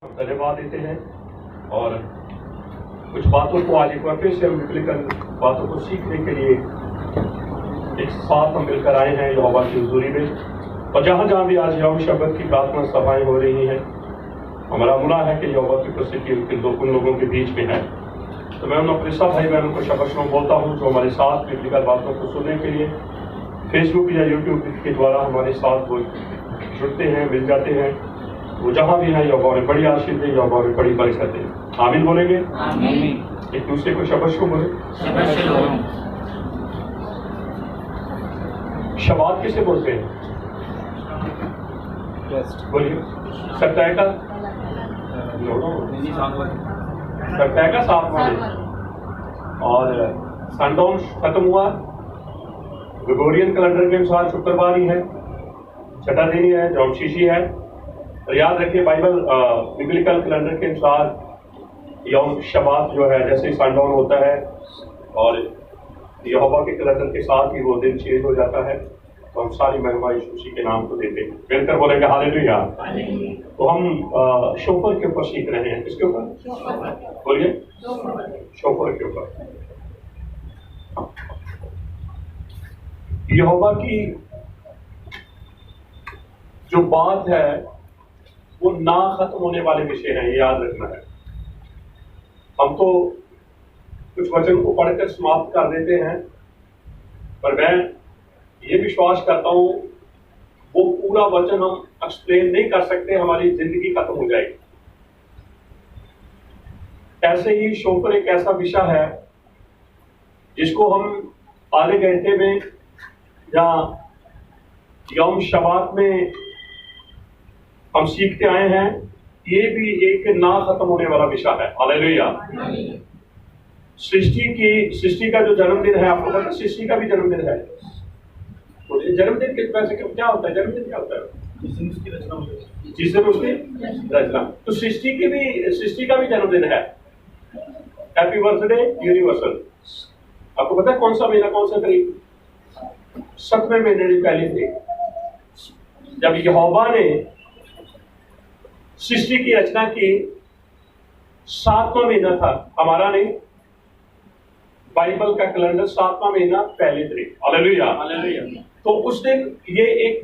धन्यवाद देते हैं और कुछ बातों को आज एक बार फिर से हम निकलकर बातों को सीखने के लिए एक साथ हम मिलकर आए हैं यहोवा की हुजूरी में। और जहाँ जहाँ भी आज यौम शब्द की प्रार्थना सभाएं हो रही हैं, हमारा अमला है कि यहोवा की उपस्थिति उन लोगों के बीच में है। तो मैं उन अपने सब भाई बहनों को शब्द में बोलता हूँ जो हमारे साथ बिब्लिकल बातों को सुनने के लिए फेसबुक या यूट्यूब के द्वारा हमारे साथ वो जुड़ते हैं, मिल जाते हैं। वो जहाँ भी है यहोवा ने बड़ी आशीष दे, यहोवा ने बड़ी बरकत दे। आमीन बोलेंगे। आमीन। एक दूसरे को शबाश को बोले। शबात किसे बोलते हैं? बोलिए। सप्ताह का सप्ताह का 7वां दिन और संडोम खत्म हुआ। ग्रेगोरियन कैलेंडर के अनुसार शुक्रवार ही है, छठा दिन ही है, जौम शीशी है। और याद रखिए बाइबल बिब्लिकल कैलेंडर के अनुसार यौम शबात जो है जैसे सनडाउन होता है और यहोवा के कैलेंडर के साथ ही वो दिन चेंज हो जाता है। तो हम सारी महिमा यीशु मसीह के नाम को देते हैं। मिलकर बोलेंगे हालेलुया। तो हम शोफर के ऊपर सीख रहे हैं। किसके ऊपर बोलिए? शोफर के ऊपर। यहोवा की जो बात है वो ना खत्म होने वाले विषय हैं, ये याद रखना है। हम तो कुछ वचन को पढ़कर समाप्त कर देते हैं, पर मैं ये विश्वास करता हूं वो पूरा वचन हम एक्सप्लेन नहीं कर सकते, हमारी जिंदगी खत्म हो जाएगी। ऐसे ही शोफर एक ऐसा विषय है जिसको हम आधे घंटे में या यौम शबात में हम सीखते आए हैं। ये भी एक ना खत्म होने वाला विषय है। हालेलुया। सृष्टि का जो जन्मदिन है, आपको पता है सृष्टि का भी जन्मदिन है। तो जन्मदिन किस वजह से क्या होता है? जन्मदिन क्या होता है? जिस दिन उसकी रचना। तो सृष्टि का भी जन्मदिन है। Happy birthday universal. आपको पता है कौन सा महीना, कौन सा तारीख? 7वें महीने की पहली तारीख, जब यहोवा ने सृष्टि की रचना की। 7वां महीना था हमारा नहीं, बाइबल का कैलेंडर 7वां महीना पहली तारीख। हालेलुया। तो उस दिन ये एक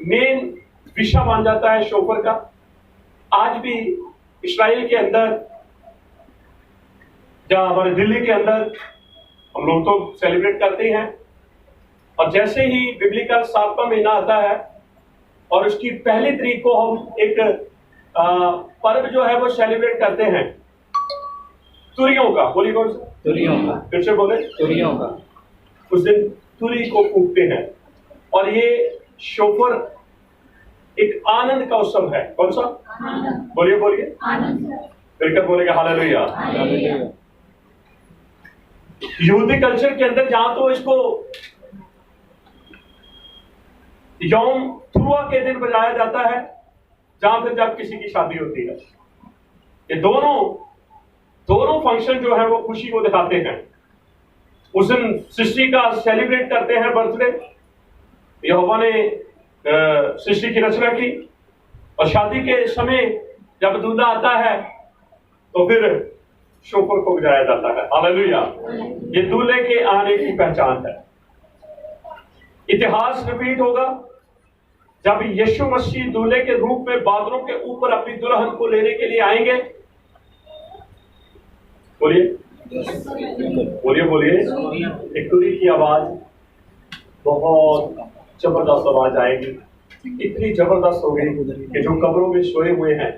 मेन विषय बन जाता है शोफर का। आज भी इस्राएल के अंदर, जहां हमारे दिल्ली के अंदर हम लोग तो सेलिब्रेट करते हैं। और जैसे ही बिब्लिकल 7वां महीना आता है और उसकी पहली तारीख को हम एक पर्व जो है वो सेलिब्रेट करते हैं, तुरियों का। बोलिए कौन सा? तुरियों का। फिर से बोले? तुरियों का। उस दिन तुरी को फूकते हैं और ये शोफर एक आनंद का उत्सव है। कौन सा? बोलिए बोलिए। फिर क्या बोलेगा? हालेलुया। यहूदी कल्चर के अंदर जहां तो इसको यौम थुआ के दिन बजाया जाता है, जहां फिर जब किसी की शादी होती है। ये दोनों फंक्शन जो है वो खुशी को दिखाते हैं। उस दिन सृष्टि का सेलिब्रेट करते हैं बर्थडे। यहोवा ने सृष्टि की रचना की और शादी के समय जब दूल्हा आता है तो फिर शोफर को बजाया जाता है। हालेलुया। ये दूल्हे के आने की पहचान है। इतिहास रिपीट होगा जब यीशु मसीह दूल्हे के रूप में बादलों के ऊपर अपनी दुल्हन को लेने के लिए आएंगे। बोलिए बोलिए बोलिए। एक तुरी की आवाज, बहुत जबरदस्त आवाज आएगी। इतनी जबरदस्त होगी कि जो कब्रों में सोए हुए हैं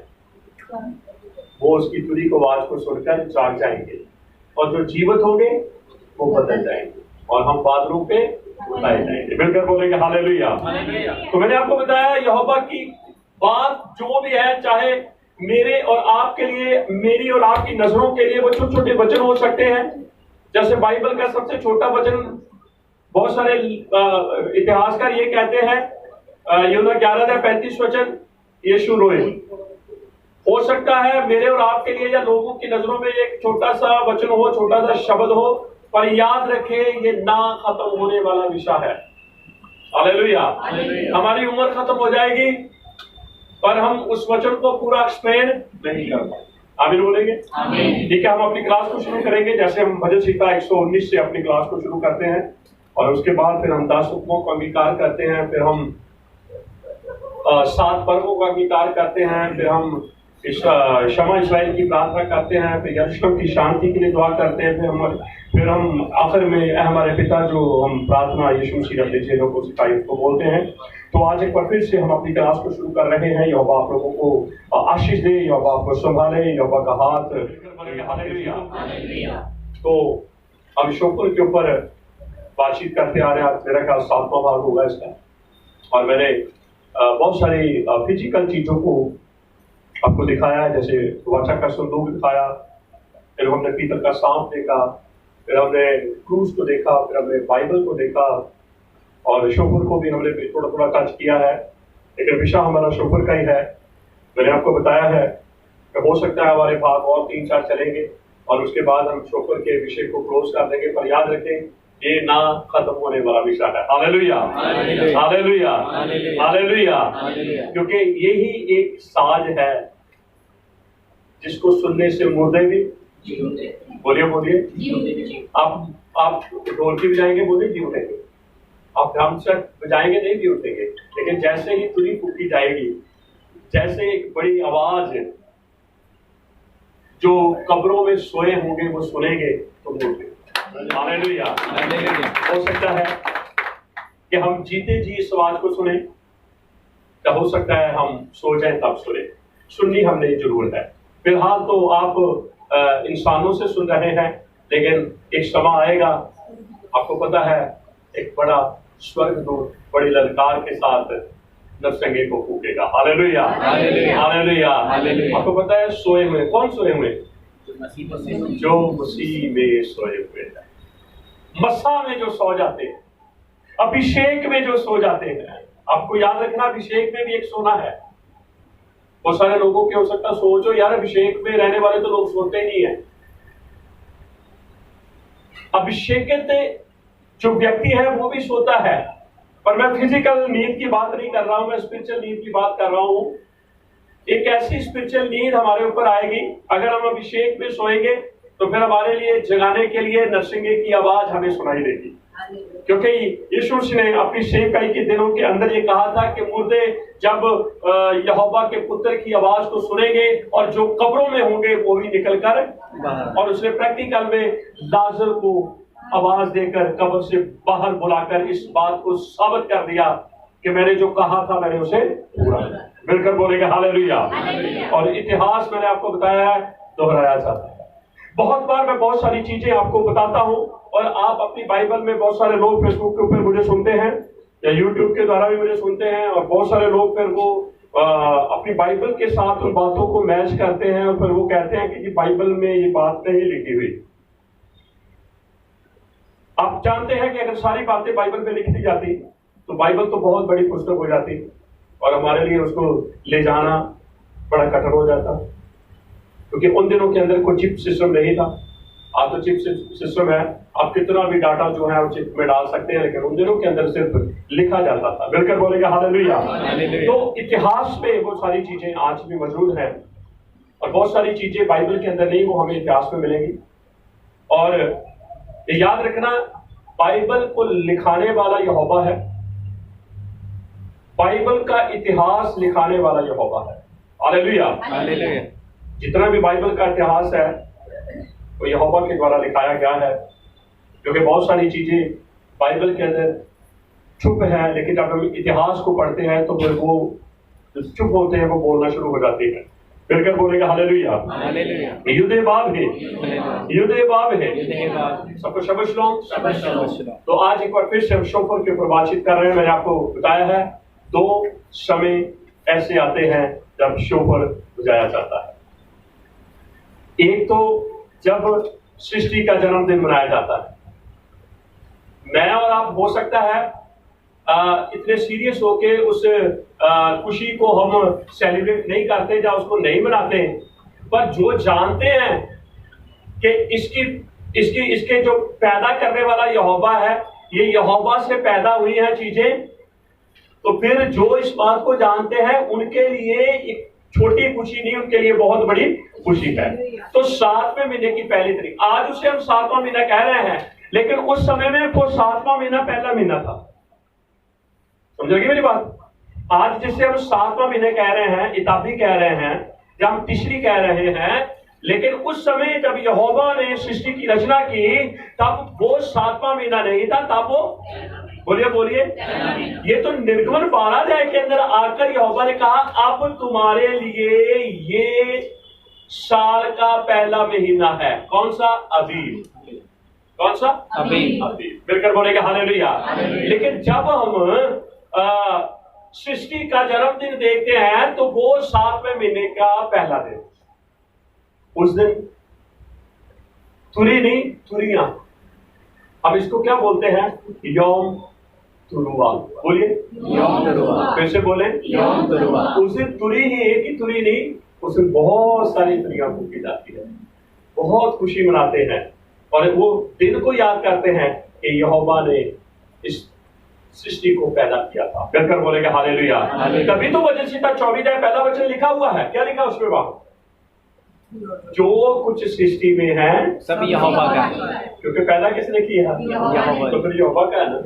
वो उसकी तुरी को आवाज को सुनकर जाग जाएंगे और जो जीवित होंगे वो बदल जाएंगे और हम बादलों पे उठाए जाएंगे। मिलकर बोलेंगे हालेलुया। तो मैंने आपको बताया यहोवा की बात जो भी है, चाहे मेरे और आपके लिए, मेरी और आपकी नजरों के लिए वो छोटे छोटे वचन हो सकते हैं। जैसे बाइबल का सबसे छोटा वचन, बहुत सारे इतिहासकार ये कहते हैं यूहन्ना 11:35 वचन, यीशु रोए। हो सकता है मेरे और आपके लिए या लोगों की नजरों में एक छोटा सा वचन हो, छोटा सा शब्द हो, पर याद रखें ये ना खत्म होने वाला विषय है। हालेलुया। हमारी उम्र खत्म हो जाएगी, पर हम उस वचन को पूरा एक्सप्लेन नहीं कर पाए। आमीन बोलेंगे? ठीक है, हम अपनी क्लास को शुरू करेंगे। जैसे हम भजन संहिता 119 से अपनी क्लास को शुरू करते हैं और उसके बाद फिर हम 10 हुक्मों का अंगीकार करते हैं, फिर हम 7 पर्वों का अंगीकार करते हैं, फिर हम क्षमा इस्राएल की प्रार्थना करते हैं, फिर यरूशलेम की शांति के लिए दुआ करते हैं, फिर हम आखिर में हमारे पिता जो हम प्रार्थना यीशु मसीह अपने चेलों को सिखाई उसको बोलते हैं। तो आज एक बार फिर से हम अपनी क्लास को शुरू कर रहे हैं। यहोवा आप लोगों को आशीष दे, यहोवा आपको संभाले, यहोवा का हाथ। हालेलुया। तो हम शोपुर के ऊपर बातचीत करते आ रहे हैं। आज मेरा ख्याल 7वां भाग होगा इसका, और मैंने बहुत सारी फिजिकल चीजों को आपको दिखाया है, जैसे वाचा का संदूक दिखाया, फिर हमने पीतल का सांप देखा, फिर हमने क्रूज को देखा, फिर हमने बाइबल को देखा, और शोपुर को भी हमने थोड़ा थोड़ा टच किया है, लेकिन विषय हमारा शोपुर का ही है। मैंने आपको बताया है कि हो सकता है हमारे भाग और 3-4 चलेंगे और उसके बाद हम शोपुर के विषय को क्लोज कर देंगे, पर याद रखें ये ना खत्म होने वाला विषय है। Hallelujah, hallelujah, hallelujah. क्योंकि यही एक साज है जिसको सुनने से मुर्दे भी बोलिए आप ढोलकी बजाएंगे, बोलिए जी उठेंगे। आप ड्रम सेट बजाएंगे, नहीं भी उठेंगे। लेकिन जैसे ही तुरी फूकी जाएगी, जैसे एक बड़ी आवाज जो कब्रों में सोए होंगे वो सुनेंगे तो उठेंगे। हालेलुया। हो सकता है कि हम जीते जी इस आवाज को सुने, या हो सकता है हम सो जाए तब सुने। सुननी हमने जरूर है। फिलहाल तो आप इंसानों से सुन रहे हैं, लेकिन एक समय आएगा, आपको पता है, एक बड़ा स्वर्गदूत बड़ी ललकार के साथ नरसंगे को फूकेगा। Hallelujah, hallelujah. आपको पता है सोए हुए कौन सोए हुए? जो मसीह में सोए हुए हैं, मसा में जो सो जाते हैं, अभिषेक में जो सो जाते हैं। आपको याद रखना, अभिषेक में भी एक सोना है। बहुत सारे लोगों की हो सकता है सोचो यार अभिषेक में रहने वाले तो लोग सोते नहीं है। अभिषेकित जो व्यक्ति है वो भी सोता है, पर मैं फिजिकल नींद की बात नहीं कर रहा हूं, मैं स्पिरिचुअल नींद की बात कर रहा हूं। एक ऐसी स्पिरिचुअल नींद हमारे ऊपर आएगी अगर हम अभिषेक में सोएंगे, तो फिर हमारे लिए जगाने के लिए नरसिंगे की आवाज हमें सुनाई देगी। क्योंकि यीशु ने अपनी सेवकाई के दिनों के अंदर ये कहा था कि मुर्दे जब यहोवा के पुत्र की आवाज को सुनेंगे और जो कब्रों में होंगे वो भी निकलकर, और उसने प्रैक्टिकल में लाजर को आवाज देकर कब्र से बाहर बुलाकर इस बात को साबित कर दिया कि मैंने जो कहा था मैंने उसे पूरा किया। मिलकर बोलेंगे हालेलुया। और इतिहास मैंने आपको बताया है, दोहराया जाता है। बहुत बार मैं बहुत सारी चीजें आपको बताता हूं, और आप अपनी बाइबल में, बहुत सारे लोग फेसबुक के ऊपर मुझे सुनते हैं या यूट्यूब के द्वारा भी मुझे सुनते हैं, और बहुत सारे लोग फिर वो अपनी बाइबल के साथ उन बातों को मैच करते हैं और फिर वो कहते हैं कि बाइबल में ये बात नहीं लिखी हुई। आप जानते हैं कि अगर सारी बातें बाइबल में लिख दी जाती तो बाइबल तो बहुत बड़ी पुस्तक हो जाती, और हमारे लिए उसको ले जाना बड़ा कठिन हो जाता, क्योंकि उन दिनों के अंदर कोई चिप सिस्टम नहीं था। आज तो चिप सिस्टम है, आप कितना भी डाटा जो है वो चिप में डाल सकते हैं, लेकिन उन दिनों के अंदर सिर्फ लिखा जाता था। मिलकर बोलेगा हालेलुया। तो इतिहास में वो सारी चीजें आज भी मौजूद हैं, और बहुत सारी चीजें बाइबल के अंदर नहीं, वो हमें इतिहास में मिलेंगी। और याद रखना, बाइबल को लिखाने वाला यहोवा है, बाइबल का इतिहास लिखाने वाला यहोवा है। Hallelujah, hallelujah. जितना भी बाइबल का इतिहास है वो यहोवा के द्वारा लिखाया गया है, क्योंकि बहुत सारी चीजें बाइबल के अंदर चुप है, लेकिन जब हम इतिहास को पढ़ते हैं तो फिर वो जो चुप होते हैं वो बोलना शुरू हो जाते हैं। फिर बोलेगा हालेलुया, हालेलुया। युद्धे बाब है, युद्धे बाब है। सबको शब्द शलोम। तो आज एक बार फिर से हम शोफर के ऊपर बातचीत कर रहे हैं। मैंने आपको बताया है 2 समय ऐसे आते हैं जब शोफर बजाया जाता है। एक तो जब सृष्टि का जन्मदिन मनाया जाता है। मैं और आप हो सकता है इतने सीरियस होके उस खुशी को हम सेलिब्रेट नहीं करते या उसको नहीं मनाते, पर जो जानते हैं कि इसके जो पैदा करने वाला यहोवा है, ये यहोवा से पैदा हुई हैं चीजें, तो फिर जो इस बात को जानते हैं उनके लिए एक छोटी खुशी नहीं, उनके लिए बहुत बड़ी खुशी है। तो 7वें महीने की पहली तारीख, आज उसे हम 7वां महीना कह रहे हैं, लेकिन उस समय में वो 7वां महीना पहला महीना था। समझोगे मेरी बात? आज जिसे हम 7वां महीने कह रहे हैं, इताबी कह रहे हैं, या हम तिशरी कह रहे हैं, लेकिन उस समय जब यहोवा ने सृष्टि की रचना की तब वो 7वां महीना नहीं था, तब वो बोलिए ये तो निर्गमन 12 अध्याय के अंदर आकर यहोवा ने कहा अब तुम्हारे लिए ये साल का पहला महीना है। कौन सा? अबीब। कौन सा? अबीब। मिलकर बोलेंगे हालेलुया। लेकिन जब हम सृष्टि का जन्मदिन देखते हैं तो वो 7वें महीने का पहला दिन, उस दिन तुरी नहीं, तुरियां, अब इसको क्या बोलते हैं? यौम तुरुआ। बोलिए यौम तुरुआ। फिर से बोले यौम तुरुआ। उस दिन तुरी ही, एक ही तुरी नहीं, उस दिन बहुत सारी तुरियां फूकी जाती है, बहुत खुशी मनाते हैं और वो दिन को याद करते हैं कि यहोवा ने इस सृष्टि को पैदा किया था। कहकर बोलेंगे हालेलुया। तभी तो वचन संहिता 24 पहला वचन लिखा हुआ है। क्या लिखा उसमें? बात जो कुछ सृष्टि में है सब यहोवा का है, क्योंकि पैदा किसने किया? यहोवा। तो फिर यहोवा का है ना।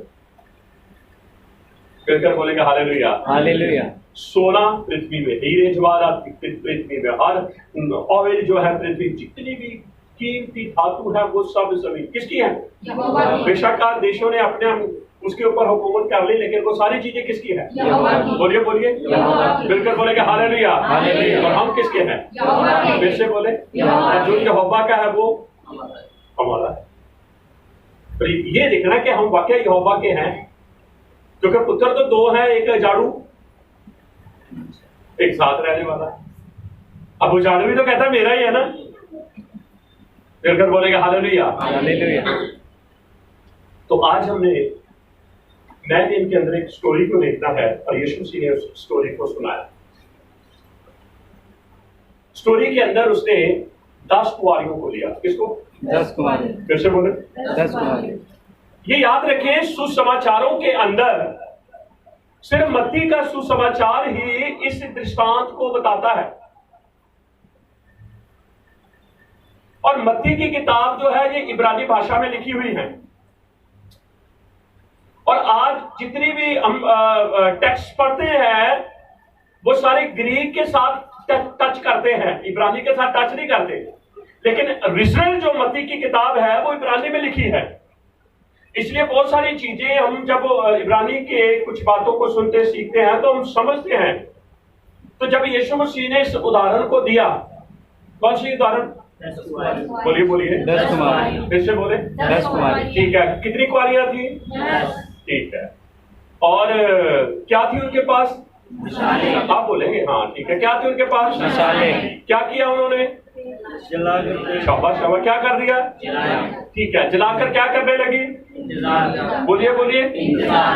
कहकर बोलेंगे हालेलुया। हालेलुया। सोना पृथ्वी में, हीरे जवाहरात पृथ्वी में, हर ऑयल जो है पृथ्वी, जितनी भी कीमती धातु है वो सब जमीन किसकी है? बेशक देशों ने अपने उसके ऊपर हुकूमत कर ली, लेकिन वो सारी चीजें किसकी है? बोलिए बिल्कुल बोलेंगे हालेलुया। और हम किसके हैं? फिर से बोले जो यहोवा का है वो हमारा है। तो ये देखना कि हम वाकई यहोवा के हैं, क्योंकि पुत्र तो दो है, एक झाड़ू एक साथ रहने वाला। अब वो झाड़ू भी तो कहता है मेरा ही है ना। फिर बोलेंगे हालेलुया। तो आज हमने नए दिन के अंदर एक स्टोरी को देखना है और यीशु मसीह ने उस स्टोरी को सुनाया। स्टोरी के अंदर उसने 10 कुंवारियों को लिया। किसको? 10 कुंवारी। फिर से बोले 10 कुंवारी। ये याद रखें, सुसमाचारों के अंदर सिर्फ मत्ती का सुसमाचार ही इस दृष्टांत को बताता है, और मत्ती की किताब जो है ये इब्रानी भाषा में लिखी हुई है। और आज जितनी भी हम टेक्स्ट पढ़ते हैं वो सारे ग्रीक के साथ टच करते हैं, इब्रानी के साथ टच नहीं करते। लेकिन ओरिजिनल जो मत्ती की किताब है वो इब्रानी में लिखी है, इसलिए बहुत सारी चीजें हम जब इब्रानी के कुछ बातों को सुनते सीखते हैं तो हम समझते हैं। तो जब यीशु मसीह ने इस उदाहरण को दिया, कौन सी उदाहरण? बोलिए 10 कुंवारी। फिर से बोले 10 कुंवारी। ठीक है, कितनी कुंवारियां थी? ठीक है। और क्या थी उनके पास? आप बोलेंगे हाँ ठीक है। क्या थी उनके पास? क्या किया उन्होंने? शाबाश शाबाश। क्या कर दिया? ठीक है, जलाकर क्या करने लगी? बोलिए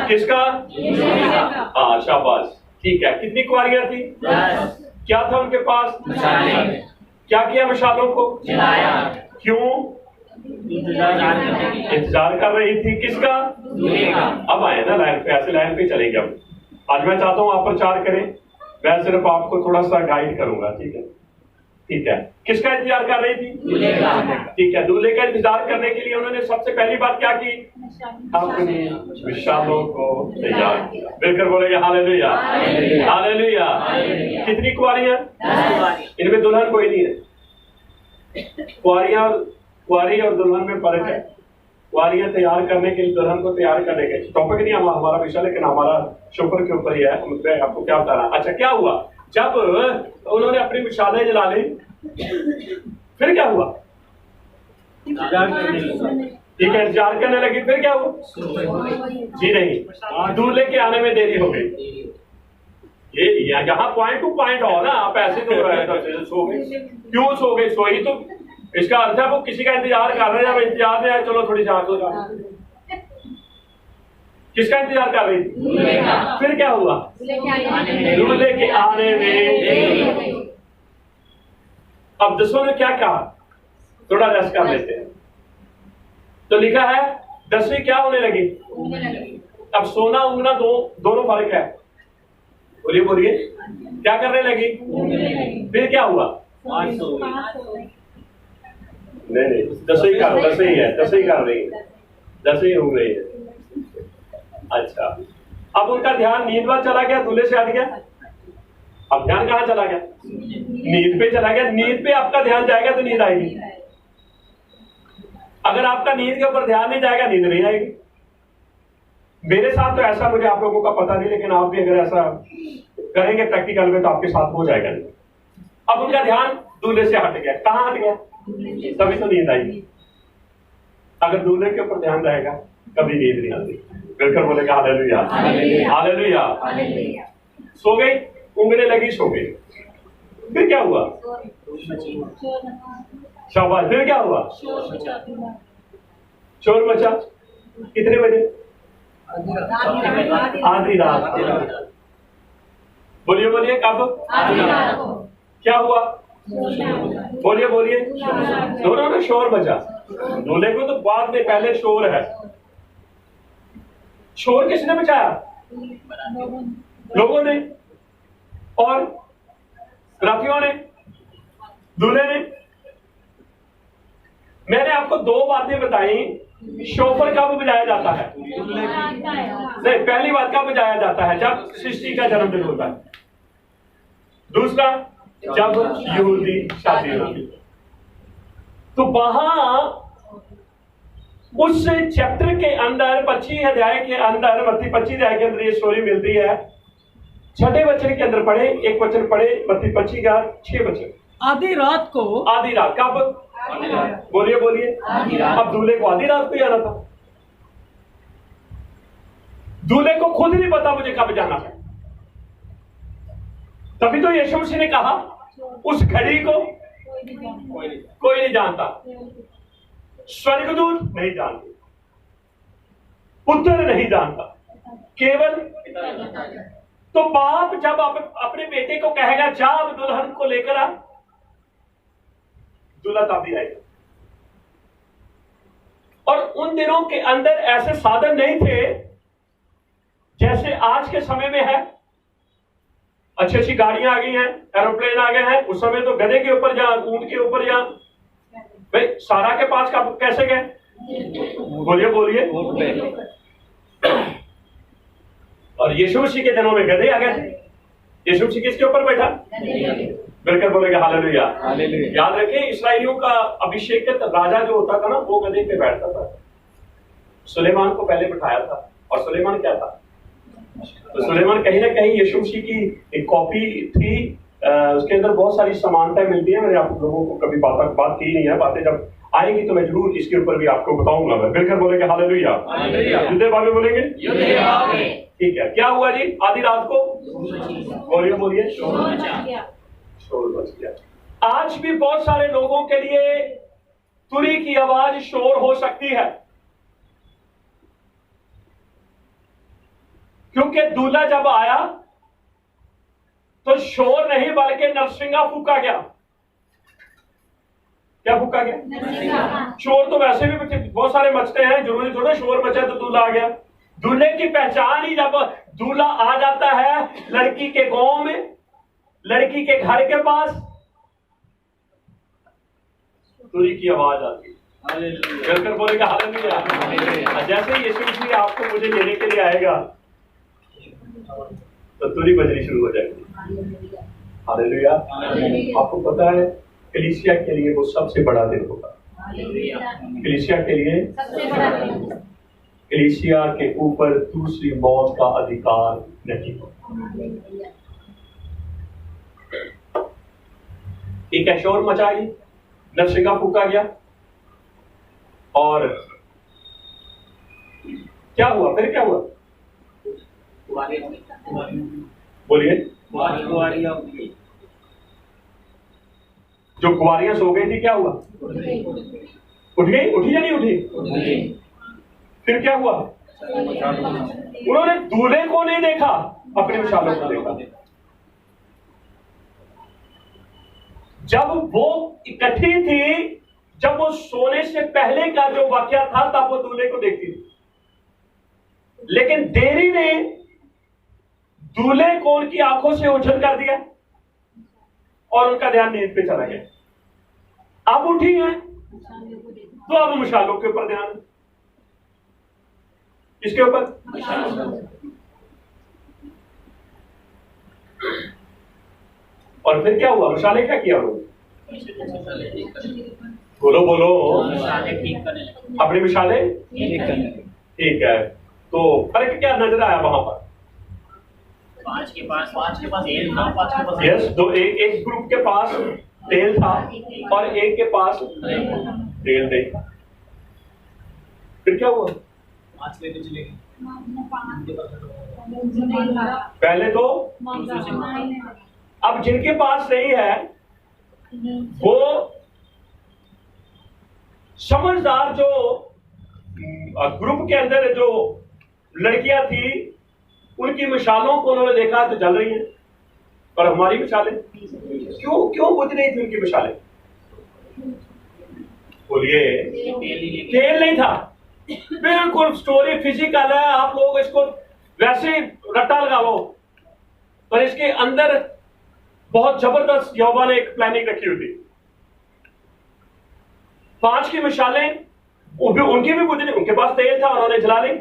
किसका? हाँ शाबाश। ठीक है, कितनी कुंवारियां थी? 10। क्या था उनके पास? क्या किया मशालों को? क्यों? इंतजार कर रही थी। किसका? अब आए ना लाइन पे, ऐसे लाइन पे चलेंगे। अब आज मैं चाहता हूं आप प्रचार करें, मैं सिर्फ आपको थोड़ा सा गाइड करूंगा। ठीक है। किसका इंतजार कर रही थी? ठीक है, दूल्हे का इंतजार करने के लिए उन्होंने सबसे पहली बात क्या की? अपनी मिशालों को तैयार किया। मिलकर बोलेंगे हालेलुया। हालेलुया। कितनी कुंवारियां? इनमें दुल्हन कोई नहीं है। कुंवारी और दुल्हन में फर्क है। कुंवारियां तैयार करने के लिए, दुल्हन को तैयार करने के, टॉपिक नहीं हमारा विषय, लेकिन हमारा शुक्र के ऊपर ही है। मैं आपको क्या बता रहा। अच्छा, क्या हुआ जब उन्होंने अपनी मिसालें जला ली? फिर क्या हुआ? ठीक है, इंतजार करने लगी। फिर क्या हुआ? जी नहीं, दूल्हे के आने में देरी हो गई। ये यहाँ पॉइंट टू पॉइंट हो ना, आप ऐसे तो सो गए। क्यों सो गए? सोई तो इसका अर्थ है वो किसी का इंतजार कर रहे हैं। अब इंतजार में है, चलो थोड़ी आंख लगा। किसका इंतजार कर रही थी? फिर क्या हुआ? दूल्हे के आने में। अब दसों ने क्या कहा? थोड़ा रेस्ट कर लेते हैं। तो लिखा है 10वीं क्या होने लगी? अब सोना उंगना दोनों फर्क है। बोलिए बोलिए, क्या करने लगी? फिर क्या हुआ? नहीं, दस ही कर, दस ही है, दस ही कर रही है, दस ही हो गई है। अच्छा, अब उनका ध्यान नींद पर चला गया, दूल्हे से हट गया। अब ध्यान कहाँ चला गया? नींद पे चला गया। नींद पे आपका ध्यान जाएगा तो नींद आएगी। अगर आपका नींद के ऊपर ध्यान नहीं जाएगा, नींद नहीं आएगी। मेरे साथ तो ऐसा, मुझे आप लोगों का पता नहीं, लेकिन आप भी अगर ऐसा करेंगे प्रैक्टिकल में तो आपके साथ हो जाएगा। अब उनका ध्यान दूल्हे से हट गया। कहाँ हट गया? तभी तो नींद आएगी। अगर दूल्हे के ऊपर ध्यान रहेगा कभी नींद नहीं आती। बिल्कुल बोलेगा हालेलुया, हालेलुया। सो गई, ऊँघने लगी, सो गई। फिर क्या हुआ? शाबाश। फिर क्या हुआ? शोर मचा। कितने बजे? आधी रात। बोलिए बोलिए, कब? क्या हुआ? बोलिए बोलिए। दोनों ने शोर मचा। दूल्हे को तो बाद में, पहले शोर है। शोर किसने मचाया? लोगों ने। और रातियों ने, दूल्हे ने। मैंने आपको दो बातें बताई। शोफर कब बजाया जाता है? नहीं, पहली बात कब बजाया जाता है? जब सृष्टि का जन्मदिन होता है। दूसरा, जब यहूदी शादी होती है। तो वहां उस चैप्टर के अंदर 25 अध्याय के अंदर, 25 अध्याय के अंदर ये स्टोरी मिलती है। छठे वचन के अंदर पढ़े, एक वचन पढ़े, 25 का 6 वचन। आधी रात को। आधी रात कब? बोलिए बोलिए। अब दूल्हे को आधी रात को ही आना था। दूल्हे को खुद नहीं पता मुझे कब जाना है। तभी तो यीशु मसीह ने कहा उस घड़ी को कोई नहीं जानता। स्वर्गदूत नहीं जानते, पुत्र नहीं जानता, केवल। तो बाप जब अपने बेटे को कहेगा जा अब दुल्हन को लेकर आ, दूल्हा तब भी आएगा। और उन दिनों के अंदर ऐसे साधन नहीं थे जैसे आज के समय में है। अच्छी अच्छी गाड़ियां आ गई हैं, एरोप्लेन आ गए हैं। उस समय तो गधे के ऊपर जा, ऊंट के ऊपर जा। भाई सारा के पास कब कैसे गए? बोलिए बोलिए। और यीशु मसीह के दिनों में गधे आ गए थे। यीशु मसीह किसके ऊपर बैठा? बिल्कुल बोलेगा हालेलुया। याद रखिए, इस्राएलियों का अभिषेकित राजा जो होता था ना, वो गधे पे बैठता था। सुलेमान को पहले बिठाया था। और सुलेमान क्या था? तो सुलेमान कहीं ना कहीं यीशु मसीह की एक कॉपी थी। उसके अंदर बहुत सारी समानताएं मिलती है। मैंने आप लोगों को कभी बात की नहीं है। बातें जब आएगी तो मैं जरूर इसके ऊपर भी आपको बताऊंगा। मैं बिल्कुल बोलेंगे हालेलुया। युद्धे बाबे बोलेंगे। ठीक है, क्या हुआ जी? आधी रात को बोलिए बोलिए, शोर मच गया। आज भी बहुत सारे लोगों के लिए तुरी की आवाज शोर हो सकती है, क्योंकि दूल्हा जब आया तो शोर नहीं बल्कि नरसिंगा फूका गया। क्या फूका गया? शोर तो वैसे भी बहुत सारे मचते हैं, जरूरी थोड़ा शोर मचा तो दूल्हा आ गया। दूल्हे की पहचान ही जब दूल्हा आ जाता है लड़की के गांव में, लड़की के घर के पास, तुरी की आवाज आती है। बिल्कुल बोलेगा हालेलुया। जैसे ही यीशु मसीह आपको मुझे लेने के लिए आएगा तो तुरी बजनी शुरू हो जाएगी। हालेलुया। आपको पता है कलीसिया के लिए वो सबसे बड़ा दिन होगा। कलीसिया के लिए सबसे बड़ा दिन। कलीसिया के ऊपर दूसरी मौत का अधिकार नहीं होगा। एक शोर मचाई, नरसिंगा फूका गया। और क्या हुआ? फिर क्या हुआ? बोलिए। जो कुंवारियां सो गई थी क्या हुआ? उठ गई? उठी या नहीं उठी? फिर क्या हुआ? उन्होंने दूल्हे को नहीं देखा, अपने विशालों को देखा। जब वो इकट्ठी थी, जब वो सोने से पहले का जो वाकया था, तब वो दूल्हे को देखती थी। लेकिन देरी ने दूल्हे को उनकी आंखों से ओझल कर दिया और उनका ध्यान नींद पे चला गया। अब उठी है तो अब मशालों के ऊपर ध्यान, किसके ऊपर? और फिर क्या हुआ? मशाले क्या किया उन्होंने? बोलो बोलो, अपनी मिसालें ठीक है। तो फर्क क्या नजर आया वहां पर? पांच के पास तेल था, यस, दो एक ग्रुप के पास तेल था और एक के पास तेल नहीं था। फिर क्या हुआ? पहले तो अब जिनके पास नहीं है वो समझदार जो ग्रुप के अंदर जो लड़कियां थी उनकी मिसालों को उन्होंने देखा तो जल रही हैं, पर हमारी मिसालें क्यों बुझ रही थी उनकी मिसालें? बोलिए, तेल नहीं था। बिल्कुल स्टोरी फिजिकल है, आप लोग इसको वैसे रट्टा लगा लो, पर इसके अंदर बहुत जबरदस्त यहोवा ने एक प्लानिंग रखी हुई थी। 5 की मिसालें उनकी भी बुझ, उनके पास तेल था, उन्होंने जला ली,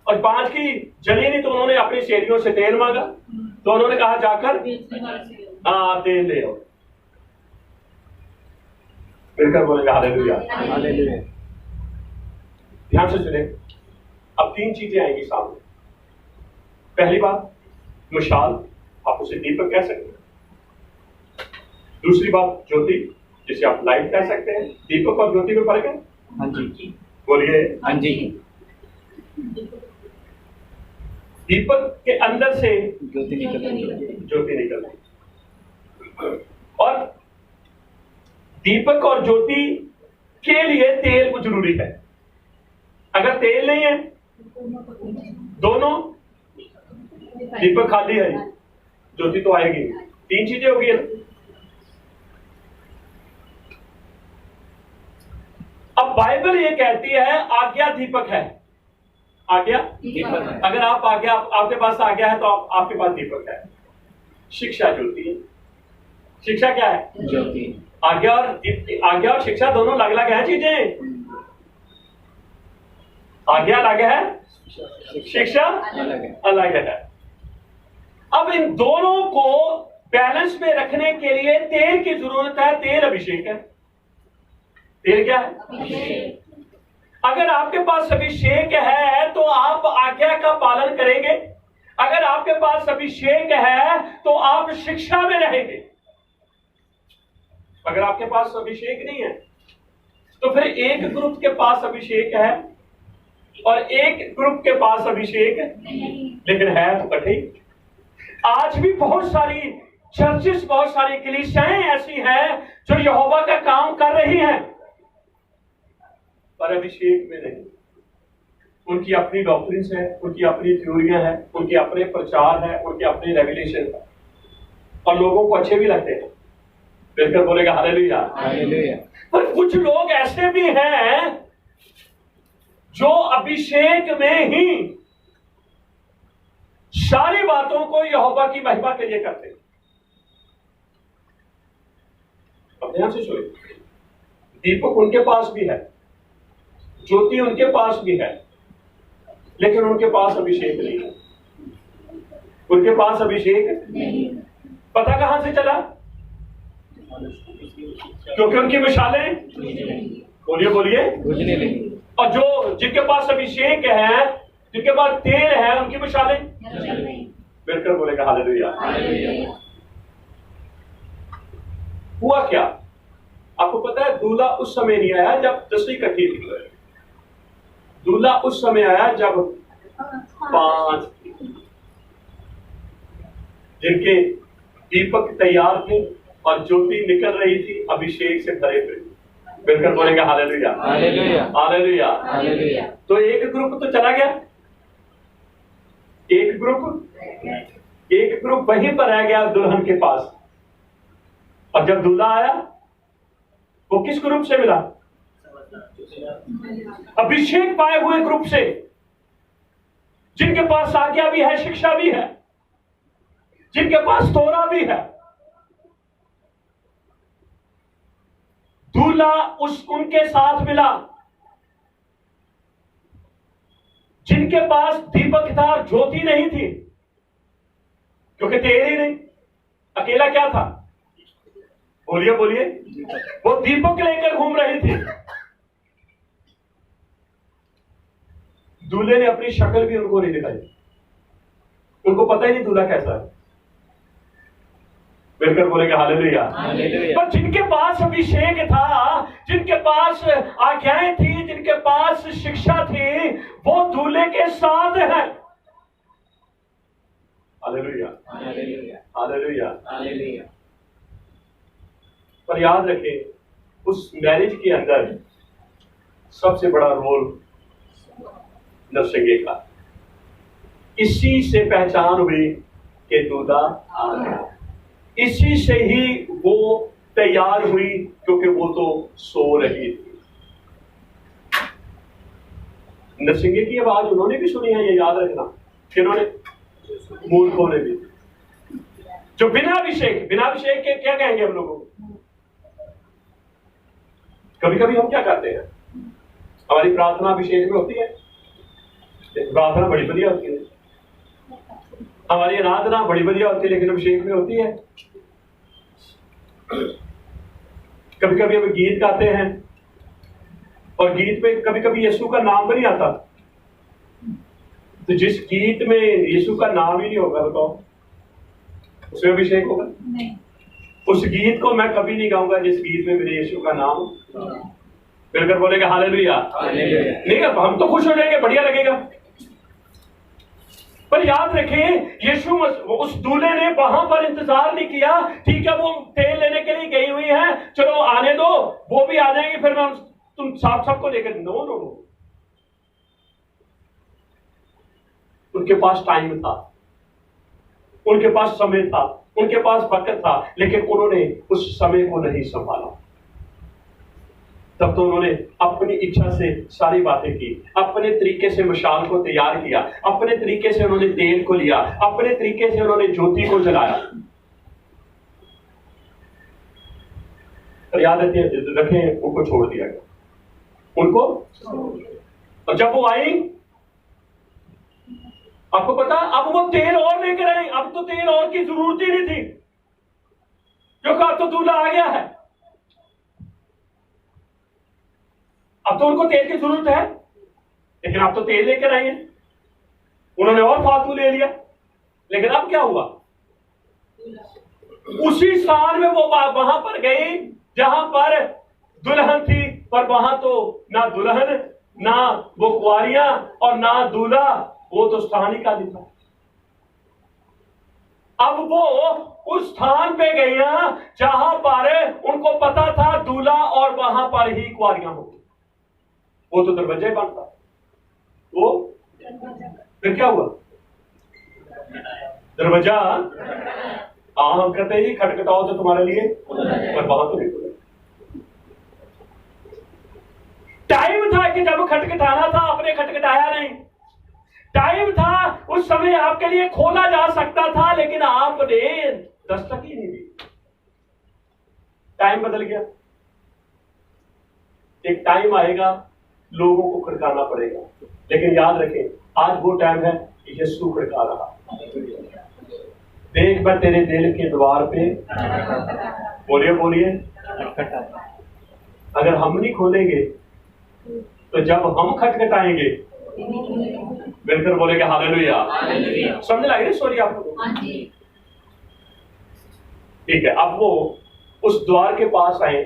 और 5 की जली नहीं तो उन्होंने अपनी शेरियों से तेल मांगा, तो उन्होंने कहा जाकर तेल ले आओ। मिलकर बोलेगा हालेलुया। ध्यान से सुने, अब 3 चीजें आएंगी सामने। पहली बात मिसाल, आप उसे दीपक कह सकते हैं। दूसरी बात ज्योति, जिसे आप लाइट कह सकते हैं। दीपक और ज्योति में फर्क है? हाँ जी। बोलिए। हाँ जी। दीपक के अंदर से ज्योति निकल और दीपक और ज्योति के लिए तेल को जरूरी है। अगर तेल नहीं है, दोनों, दीपक खाली है, ज्योति तो आएगी। 3 चीजें होगी ना। अब बाइबल ये कहती है आज्ञा दीपक है। आज्ञा दीपक। अगर आप आज्ञा, आपके पास आज्ञा है तो आपके पास दीपक है। शिक्षा ज्योति है। शिक्षा क्या है? ज्योति। आज्ञा और शिक्षा दोनों अलग अलग है चीजें। आज्ञा अलग है, शिक्षा अलग है। अब इन दोनों को बैलेंस में रखने के लिए तेल की जरूरत है। तेल अभिषेक है। तेल क्या है? अभिषेक। अगर आपके पास अभिषेक है तो आप आज्ञा का पालन करेंगे। अगर आपके पास अभिषेक है तो आप शिक्षा में रहेंगे। अगर आपके पास अभिषेक नहीं है तो फिर एक ग्रुप के पास अभिषेक है और एक ग्रुप के पास अभिषेक लेकिन है तो कठिन। आज भी बहुत सारी चर्चेस, बहुत सारी कलीसियाएं ऐसी हैं जो यहोवा का काम कर रही हैं पर अभिषेक में नहीं। उनकी अपनी डॉक्ट्रिन्स है, उनकी अपनी थ्योरियां हैं, उनके अपने प्रचार है, उनके अपने रेवलेशन है, और लोगों को अच्छे भी लगते हैं। बिल्कुल बोलेगा हालेलुया। हालेलुया। पर कुछ लोग ऐसे भी हैं जो अभिषेक में ही सारी बातों को यहोवा की महिमा के लिए करते हैं। अब ध्यान से सुनिए, दीपक उनके पास भी है, ज्योति उनके पास भी है, लेकिन उनके पास अभिषेक नहीं है। उनके पास अभिषेक नहीं। पता कहां से चला? क्योंकि उनकी मिसालें, बोलिए बुझने लगी। और जो जिनके पास अभिषेक है, जिनके पास तेल है, उनकी मिसालें बिल्कुल बोलेगा हालेलुया। हुआ क्या? आपको पता है दूल्हा उस समय नहीं आया जब 10 इकट्ठी थी। दूल्हा उस समय आया जब 5 जिनके दीपक तैयार थे और ज्योति निकल रही थी अभिषेक से भरे हुए। बिल्कुल बोलेगा हालेलुया। हालेलुया। हालेलुया। हालेलुया। तो एक ग्रुप तो चला गया, एक ग्रुप वहीं पर रह गया दुल्हन के पास। और जब दूल्हा आया वो किस ग्रुप से मिला? अभिषेक पाए हुए ग्रुप से, जिनके पास आज्ञा भी है, शिक्षा भी है। जिनके पास तोरा भी है, दूल्हा उनके साथ मिला। जिनके पास दीपक था, ज्योति नहीं थी, क्योंकि तेल ही नहीं, अकेला क्या था? बोलिए बोलिए। वो दीपक लेकर घूम रही थी। दूल्हे ने अपनी शक्ल भी उनको नहीं दिखाई, उनको पता ही नहीं दूल्हा कैसा है। मिलकर बोलेंगे हालेलुया। पर जिनके पास अभिषेक था, जिनके पास आज्ञाएं थी, जिनके पास शिक्षा थी, वो दूल्हे के साथ है। Hallelujah hallelujah hallelujah. पर याद रखें, उस मैरिज के अंदर सबसे बड़ा रोल नरसिंगे का। इसी से पहचान हुई कि दूल्हा आ गया, इसी से ही वो तैयार हुई, क्योंकि वो तो सो रही थी। नरसिंगे की आवाज उन्होंने भी सुनी है, ये याद रखना। किन्होंने? मूर्खों ने भी, जो बिना अभिषेक के क्या कहेंगे हम लोगों को। कभी कभी हम क्या करते हैं, हमारी प्रार्थना अभिषेक में होती है, प्रार्थना बड़ी बढ़िया होती है, हमारी आराधना बड़ी बढ़िया होती है, लेकिन अभिषेक में होती है। कभी कभी हम गीत गाते हैं और गीत में कभी कभी यीशु का नाम भी नहीं आता। तो जिस गीत में यीशु का नाम ही नहीं होगा, बताओ उसमें अभिषेक होगा? नहीं। उस गीत को मैं कभी नहीं गाऊंगा जिस गीत में मेरे यीशु का नाम। मिलकर बोलेगा हालेलुया। नहीं, हम तो खुश हो जाएंगे, बढ़िया लगेगा। पर याद रखें, यीशु उस दूल्हे ने वहां पर इंतजार नहीं किया। ठीक है, वो तेल लेने के लिए गई हुई है, चलो आने दो, वो भी आ जाएंगे, फिर मैं तुम सबको लेकर। नो नो नो, उनके पास टाइम था, उनके पास समय था, उनके पास वक्त था, लेकिन उन्होंने उस समय को नहीं संभाला। तब तो उन्होंने अपनी इच्छा से सारी बातें की, अपने तरीके से मशाल को तैयार किया, अपने तरीके से उन्होंने तेल को लिया, अपने तरीके से उन्होंने ज्योति को जलाया। और याद रखें, उनको छोड़ दिया गया, उनको। और जब वो आई, आपको पता, अब वो तेल और लेकर आए। अब तो तेल और की जरूरत ही नहीं थी, क्योंकि अब तो दूल्हा आ गया है। अब तो उनको तेल की जरूरत है, लेकिन अब तो तेल लेकर आए हैं। उन्होंने और फालतू ले लिया, लेकिन अब क्या हुआ? उसी स्थान में वो वहां पर गई जहां पर दुल्हन थी, पर वहां तो ना दुल्हन, ना वो कुंवारियां और ना दूल्हा, वो तो स्थान ही खाली था। अब वो उस स्थान पे गई जहां पर उनको पता था दूल्हा और वहां पर ही कुंवारियां होगी। वो तो दरवाजा ही बंद था। वो फिर क्या हुआ? दरवाजा, हम कहते ही खटखटाओ तो तुम्हारे लिए, पर वहां तो नहीं खुला। टाइम था कि जब खटखटाना था, आपने खटखटाया नहीं। टाइम था, उस समय आपके लिए खोला जा सकता था, लेकिन आपने दस्तक ही नहीं दी। टाइम बदल गया। एक टाइम आएगा, लोगों को खड़काना पड़ेगा, लेकिन याद रखें, आज वो टाइम है यीशु खड़का रहा। देख, मैं तेरे दिल के द्वार पे, बोलिए बोलिए। अगर हम नहीं खोलेंगे तो जब हम खटखटाएंगे, मिलकर बोलेंगे हालेलुया। समझ लग रही स्टोरी आपको? ठीक है। अब वो उस द्वार के पास आए,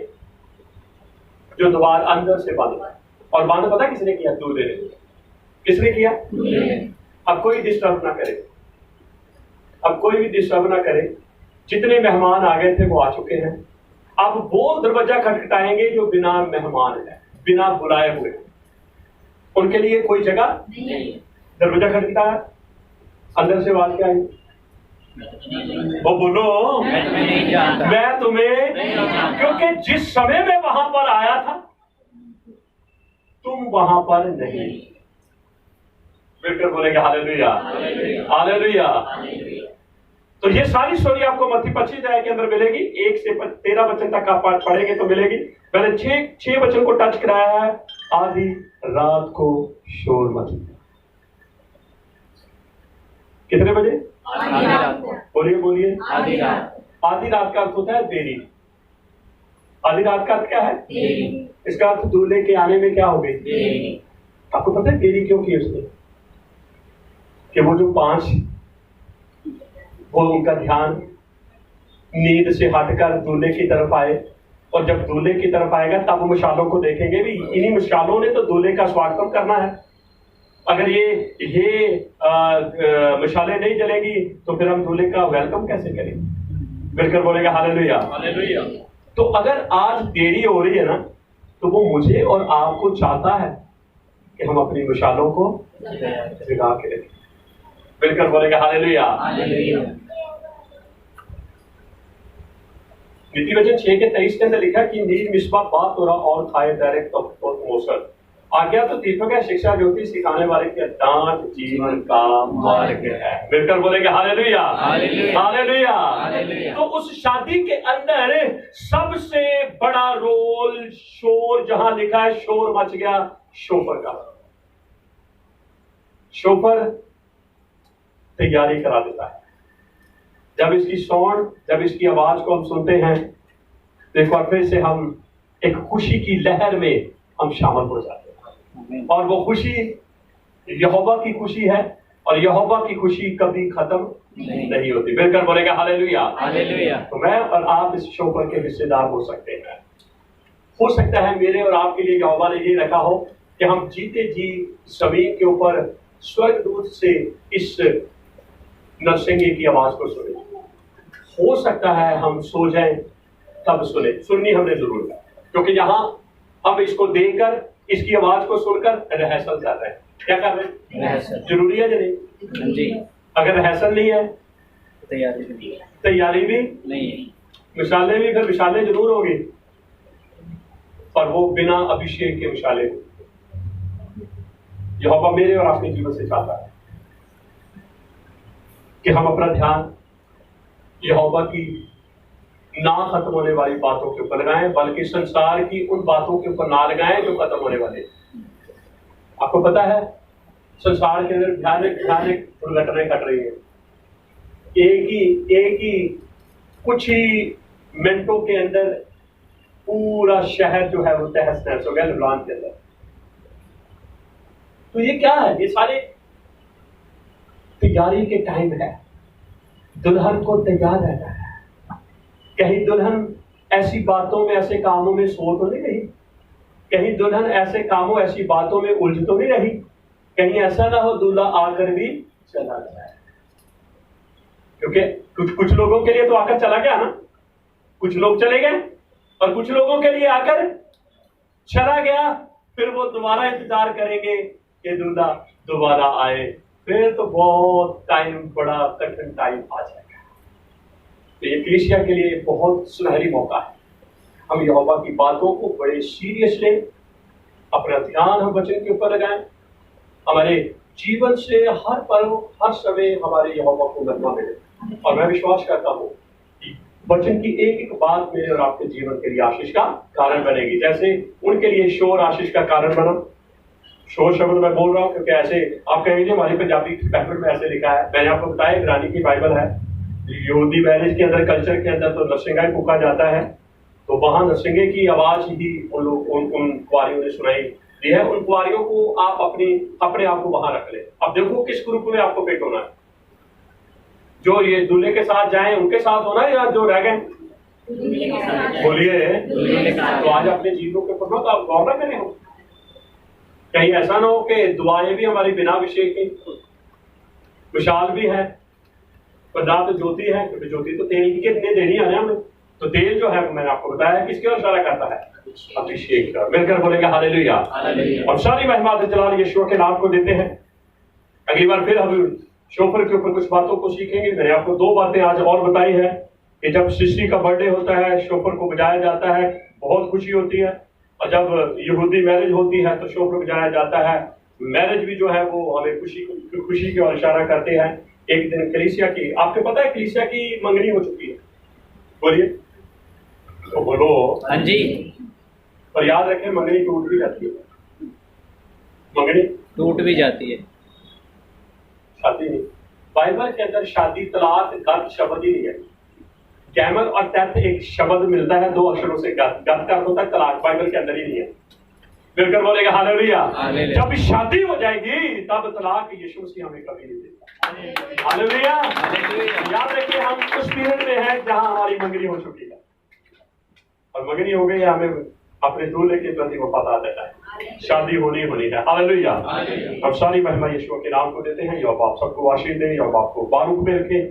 जो द्वार अंदर से बंद है। और बंद पता किसने किया? दूल्हे ने। किसने किया? अब कोई डिस्टर्ब ना करे, अब कोई भी डिस्टर्ब ना करे। जितने मेहमान आ गए थे वो आ चुके हैं। अब वो दरवाजा खटखटाएंगे जो बिना मेहमान है, बिना बुलाए हुए। उनके लिए कोई जगह नहीं। दरवाजा खटखटाया, अंदर से आवाज क्या आई? वो बोलो, मैं तुम्हें, क्योंकि जिस समय में वहां पर आया था तुम वहां पर नहीं। मिलकर बोलेंगे हालेलुया हालेलुया। तो ये सारी स्टोरी आपको मत्ती 25 अध्याय के अंदर मिलेगी। 1 से 13 वचन तक आप पढ़ेंगे तो मिलेगी। मैंने 6 वचन को टच कराया है। आधी रात को शोर मच गया। कितने बजे? आधी रात को। बोलिए आधी रात। आधी रात का अर्थ होता है देरी। आधी रात का अर्थ क्या है? देरी। इसका अर्थ दूल्हे के आने में क्या हो गई? देरी। आपको पता है देरी क्यों की उसने? कि वो जो 5 वो उनका ध्यान नींद से हटकर दूल्हे की तरफ आए, और जब दूल्हे की तरफ आएगा तब मशालों को देखेंगे भी इन्हीं मशालों ने तो दूल्हे का स्वागत करना है। अगर ये मशालें नहीं जलेगी तो फिर हम दूल्हे का वेलकम कैसे करेंगे? मिलकर बोलेगा हालेलुया। हालेलुया। तो अगर आज देरी हो रही है ना, तो वो मुझे और आपको चाहता है कि हम अपनी मशालों को जगा के रखें। मिलकर बोलेगा हालेलुया। हालेलुया। नीति वचन 6 के 23 के अंदर लिखा कि नीर मिसबा बात हो रहा और खाए डायरेक्ट और मोसर। आज्ञा तो दीपक है, शिक्षा ज्योति सिखाने वाले की डांट जीवन का मार्ग है। मिलकर बोलेंगे हालेलुया। हालेलुया। हालेलुया। हालेलुया। तो उस शादी के अंदर सबसे बड़ा रोल शोर, जहां लिखा है शोर मच गया, शोफर का। शोफर तैयारी करा देता है। जब इसकी साउंड, जब इसकी आवाज को हम सुनते हैं तो एक बार फिर से हम एक खुशी की लहर में हम शामिल हो जाते हैं। और वो खुशी यहोवा की खुशी है, और यहोवा की खुशी कभी खत्म नहीं होती। मिलकर बोलेगा हालेलुया। हालेलुया। तो मैं और आप इस शोफर के हिस्सेदार हो सकते हैं। हो सकता है मेरे और आपके लिए यहोवा ने ये रखा हो कि हम जीते जी जमीन के ऊपर स्वर्गदूत से इस नरसिंगे की आवाज को सुने। हो सकता है हम सो जाएं तब सुने। सुननी हमने जरूर है, क्योंकि यहाँ हम इसको देखकर, इसकी आवाज को सुनकर रिहर्सल कर रहे हैं। क्या कर रहे हैं? रिहर्सल। जरूरी है या नहीं? जी। अगर रिहर्सल नहीं है, तैयारी भी नहीं। मिसालें भी, फिर मिसालें जरूर होगी, पर वो बिना अभिषेक के मिसालें होगी। यहोवा मेरे और आपके जीवन से चाहता है कि हम अपना ध्यान यहोवा की ना खत्म होने वाली बातों के ऊपर लगाएं, बल्कि संसार की उन बातों के ऊपर ना लगाएं जो खत्म होने वाले। आपको पता है संसार के अंदर भयानक दुर्घटनाएं घट रही है। एक ही कुछ ही मिनटों के अंदर पूरा शहर जो है वो तहस नहस हो गया लुबनान के अंदर। तो ये क्या है? ये सारे तैयारी के टाइम है। दुल्हन को तैयार रहना है। कहीं दुल्हन ऐसी बातों में, ऐसे कामों में सो तो नहीं रही? कहीं दुल्हन ऐसे कामों, ऐसी बातों में उलझ तो नहीं रही? कहीं ऐसा ना हो दूल्हा आकर भी चला जाए? क्योंकि कुछ लोगों के लिए तो आकर चला गया ना, कुछ लोग चले गए, और कुछ लोगों के लिए आकर चला गया। फिर वो दोबारा इंतजार करेंगे कि दूल्हा दोबारा आए। फिर तो बहुत टाइम, बड़ा कठिन टाइम आ जाएगा। तो ये कलीसिया के लिए बहुत सुनहरी मौका है। हम यहोवा की बातों को बड़े सीरियस लें, अपना ध्यान हम वचन के ऊपर लगाएं। हमारे जीवन से हर पल, हर समय हमारे यहोवा को महिमा मिले। और मैं विश्वास करता हूँ कि वचन की एक एक बात मेरे और आपके जीवन के लिए आशीष का कारण बनेगी। जैसे उनके लिए शोर आशीष का कारण बना। शोर शब्द मैं बोल रहा हूँ क्योंकि ऐसे आप कहेंगे हमारी पंजाबी बाइबल में ऐसे लिखा है। मैंने आपको बताया इब्रानी की बाइबल है। यहूदी मैरिज के अंदर, कल्चर के अंदर तो नरसिंगा ही फूका जाता है। तो वहां नरसिंगे की आवाज ही उन कुआरियों ने सुनाई दी है। उन कुआरियों को आप अपने आप को वहां रख ले। अब देखो किस ग्रुप में आपको फिट होना है। जो ये दूल्हे के साथ जाए उनके साथ होना है, या जो रह गए? बोलिए। तो आज अपने जीवों के ऊपर तो आप गौर न करें हो। कहीं ऐसा ना हो कि दुआएं भी हमारी बिना अभिषेक की। विशाल भी है पर ना तो ज्योति है, क्योंकि ज्योति तो तेल की कितने देनी है हमें। तो तेल जो है मैंने आपको बताया किसके ओर इशारा करता है? अभिषेक का। मिलकर बोलेंगे हालेलुया। और सारी महिमा जलाल यीशु के नाम को देते हैं। अगली बार फिर हम शोफर के ऊपर कुछ बातों को सीखेंगे। मैंने आपको 2 बातें आज और बताई है कि जब सृष्टि का बर्थडे होता है शोफर को बजाया जाता है, बहुत खुशी होती है। और जब यहूदी मैरिज होती है तो शोफर बजाया जाता है। मैरिज भी जो है वो हमें खुशी की ओर इशारा करते हैं एक दिन कलीसिया की, आपको पता है कलीसिया की मंगनी हो चुकी है, बोलिए तो बोलो। हाँ जी। पर याद रखें मंगनी टूट भी जाती है, मंगनी टूट भी जाती है। शादी नहीं, बाइबल के अंदर शादी तलाक गत शब्द ही नहीं है। गैमल और तैथ एक शब्द मिलता है दो अक्षरों से, गत का अर्थ होता है तलाक, बाइबल के अंदर ही नहीं है। मिलकर बोलेगा हालेलुया। जब शादी हो जाएगी तब तलाक यीशु मसीह हमें कभी नहीं देता। हालेलुया। याद रखिए हम उस पीरियड में हैं जहां हमारी मंगनी हो चुकी है, और मंगनी हो गई, हमें अपने दूल्हे के प्रति वो पता देता है, शादी होनी है। हालेलुया। हम सारी महिमा यीशु के नाम को देते हैं। यहोवा आप सबको आशीष दे, यहोवा आपको बारूक में रखे।